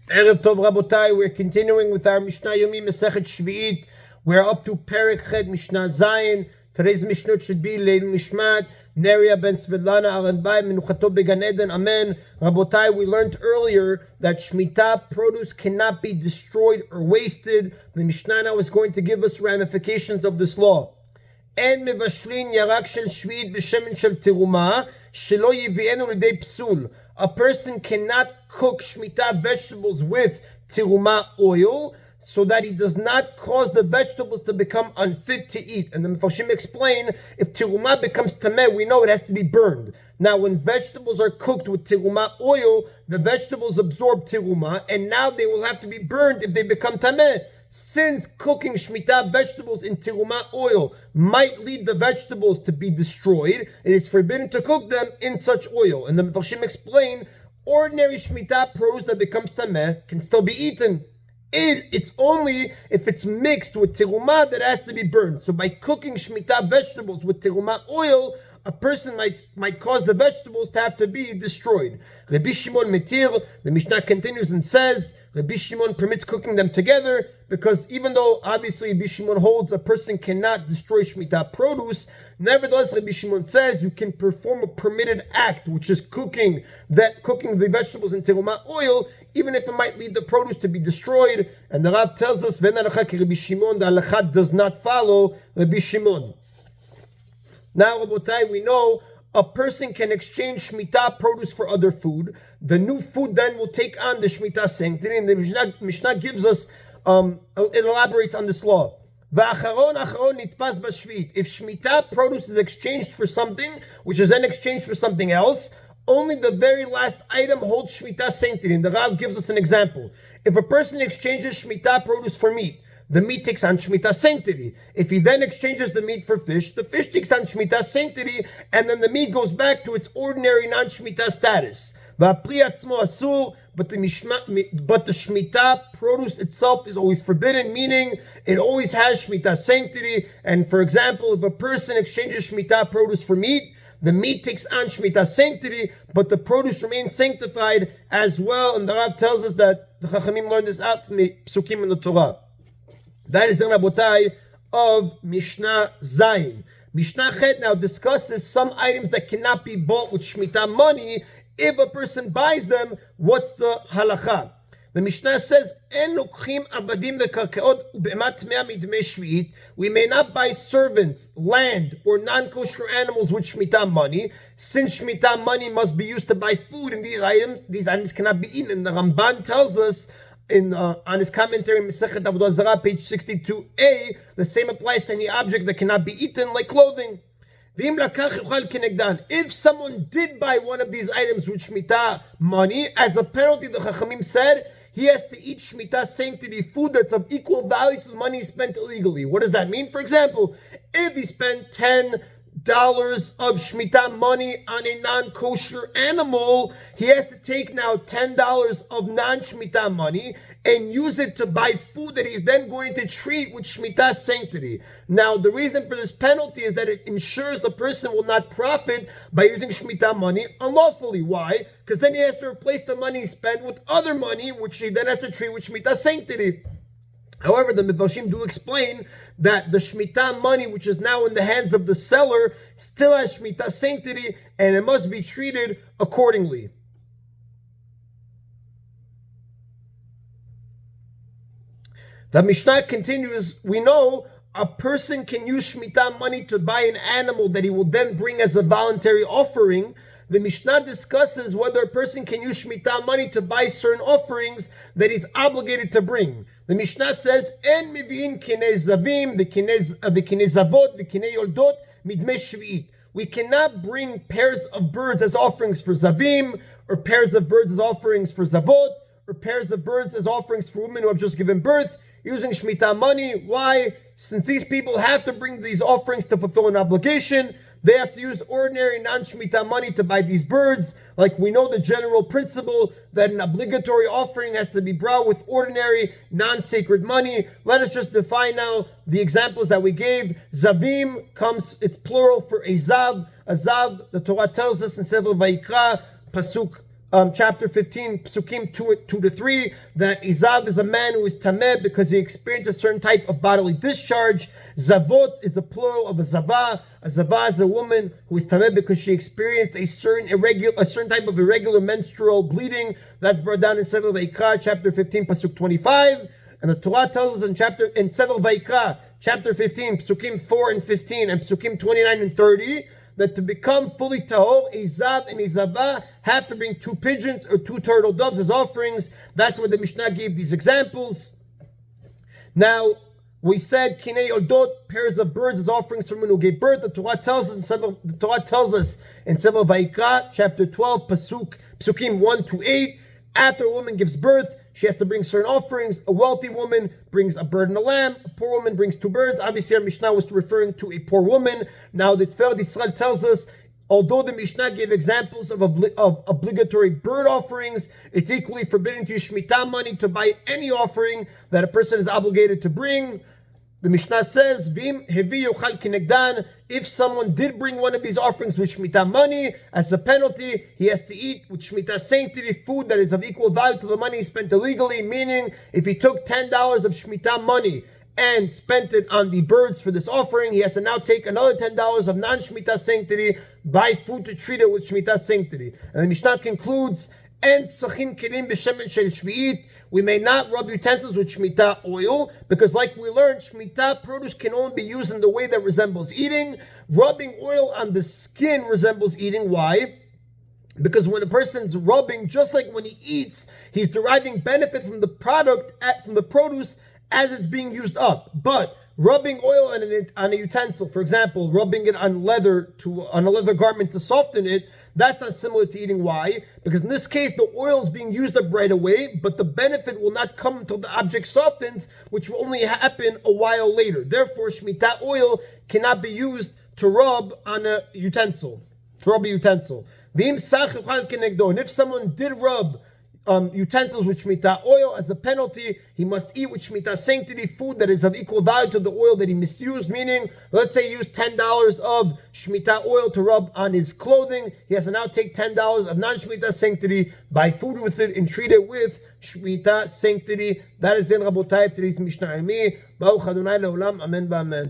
Erev Tov Rabotai, we're continuing with our Mishna Yomi Masechet Sheviit. We're up to Perek Chet Mishnah Zayin. Today's Mishnah should be Leil Nishmat Neria ben Svetlana Aranbai Menuchato Began Eden. Amen. Rabotai, we learned earlier that Shemitah produce cannot be destroyed or wasted. The Mishnah now is going to give us ramifications of this law. En mevashlin yarak shel shviit b'shemen shel teruma shelo yivienu lidei psul. A person cannot cook Shemitah vegetables with teruma oil so that he does not cause the vegetables to become unfit to eat. And the Mefarshim explain, if teruma becomes tameh, we know it has to be burned. Now, when vegetables are cooked with teruma oil, the vegetables absorb teruma, and now they will have to be burned if they become tameh. Since cooking Shemitah vegetables in teruma oil might lead the vegetables to be destroyed, it is forbidden to cook them in such oil. And the Mefarshim explain, ordinary Shemitah produce that becomes tameh can still be eaten. It's only if it's mixed with teruma that has to be burned. So by cooking Shemitah vegetables with teruma oil, a person might cause the vegetables to have to be destroyed. Rabbi Shimon metir, the Mishnah continues and says, Rabbi Shimon permits cooking them together because even though obviously Rabbi Shimon holds a person cannot destroy Shemitah produce, nevertheless Rabbi Shimon says you can perform a permitted act, which is cooking the vegetables in teruma oil, even if it might lead the produce to be destroyed. And the Rab tells us, Ven halacha ki Rabbi Shimon, the halacha does not follow Rabbi Shimon. Now, Rabotai, we know a person can exchange Shemitah produce for other food. The new food then will take on the Shemitah sanctity, and the Mishnah gives us, it elaborates on this law. If Shemitah produce is exchanged for something, which is then exchanged for something else, only the very last item holds Shemitah sanctity. And the Rav gives us an example. If a person exchanges Shemitah produce for meat, the meat takes on Shemitah sanctity. If he then exchanges the meat for fish, the fish takes on Shemitah sanctity, and then the meat goes back to its ordinary non-Shemitah status. But the Shemitah produce itself is always forbidden, meaning it always has Shemitah sanctity. And for example, if a person exchanges Shemitah produce for meat, the meat takes on Shemitah sanctity, but the produce remains sanctified as well. And the Rav tells us that the Chachamim learned this out from the Psukim in the Torah. That is the Rabotai of Mishnah Zayin. Mishnah Chet now discusses some items that cannot be bought with Shemitah money. If a person buys them, what's the halacha? The Mishnah says, "En lokchim avadim vekarkeot ube'emat mea midmei shviit." We may not buy servants, land, or non-kosher animals with Shemitah money, since Shemitah money must be used to buy food. And these items cannot be eaten. And the Ramban tells us, on his commentary Masechet Avodah Zarah, page 62a, the same applies to any object that cannot be eaten, like clothing. If someone did buy one of these items with Shemitah money, as a penalty, the Chachamim said, he has to eat Shemitah sanctity food that's of equal value to the money he spent illegally. What does that mean? For example, if he spent $10 of Shemitah money on a non-kosher animal, he has to take now $10 of non-Shemitah money and use it to buy food that he's then going to treat with Shemitah sanctity. Now, the reason for this penalty is that it ensures a person will not profit by using Shemitah money unlawfully. Why? Because then he has to replace the money he spent with other money, which he then has to treat with Shemitah sanctity. However, the Mefarshim do explain that the Shemitah money, which is now in the hands of the seller, still has Shemitah sanctity, and it must be treated accordingly. The Mishnah continues, we know a person can use Shemitah money to buy an animal that he will then bring as a voluntary offering. The Mishnah discusses whether a person can use Shemitah money to buy certain offerings that he's obligated to bring. The Mishnah says, "En miviin kinei zavim, v'kinei zavot, v'kinei yoldot, midmei shviit." We cannot bring pairs of birds as offerings for zavim, or pairs of birds as offerings for zavot, or pairs of birds as offerings for women who have just given birth, using Shemitah money. Why? Since these people have to bring these offerings to fulfill an obligation, they have to use ordinary non-Shemitah money to buy these birds. Like we know the general principle that an obligatory offering has to be brought with ordinary non-sacred money. Let us just define now the examples that we gave. Zavim comes, it's plural for a zav. A zav, the Torah tells us in Sefer Vayikra, Pasuk chapter 15, Psukim 2-3, that Izav is a man who is tameh because he experienced a certain type of bodily discharge. Zavot is the plural of a zavah. A zavah is a woman who is tameh because she experienced a certain type of irregular menstrual bleeding. That's brought down in Sefer Vayikra, chapter 15, Pasuk 25. And the Torah tells us in Sefer Vayikra, chapter 15, Psukim 4 and 15, and Psukim 29 and 30, that to become fully tahor, Izav and Izavah have to bring 2 pigeons or 2 turtle doves as offerings. That's where the Mishnah gave these examples. Now, we said kinei odot, pairs of birds as offerings for men who gave birth. The Torah tells us in Sefer Vayikra, chapter 12, Psukim 1-8, after a woman gives birth, she has to bring certain offerings. A wealthy woman brings a bird and a lamb. A poor woman brings 2 birds. Obviously, our Mishnah was referring to a poor woman. Now, the Tiferet Yisrael tells us, although the Mishnah gave examples of obligatory bird offerings, it's equally forbidden to use Shemitah money to buy any offering that a person is obligated to bring. The Mishnah says, "Vim hevi yochal kinegdan." If someone did bring one of these offerings with Shemitah money, as a penalty, he has to eat with Shemitah sanctity food that is of equal value to the money he spent illegally. Meaning, if he took $10 of Shemitah money and spent it on the birds for this offering, he has to now take another $10 of non-Shemitah sanctity, buy food to treat it with Shemitah sanctity. And the Mishnah concludes, "En tzachin kelim b'shemen shel Sheviit." We may not rub utensils with Shemitah oil, because like we learned, Shemitah produce can only be used in the way that resembles eating. Rubbing oil on the skin resembles eating. Why? Because when a person's rubbing, just like when he eats, he's deriving benefit from the from the produce as it's being used up. But rubbing oil on a utensil, for example, rubbing it on a leather garment to soften it, that's not similar to eating. Why? Because in this case, the oil is being used up right away, but the benefit will not come until the object softens, which will only happen a while later. Therefore, Shemitah oil cannot be used to rub on a utensil. And if someone did rub utensils with Shemitah oil, as a penalty, he must eat with Shemitah sanctity food that is of equal value to the oil that he misused. Meaning, let's say he used $10 of Shemitah oil to rub on his clothing. He has to now take $10 of non-Shemitah sanctity, buy food with it, and treat it with Shemitah sanctity. That is in Rabotai, today's Mishna Yomi. Baruch Adonai Leolam, Amen, Amen.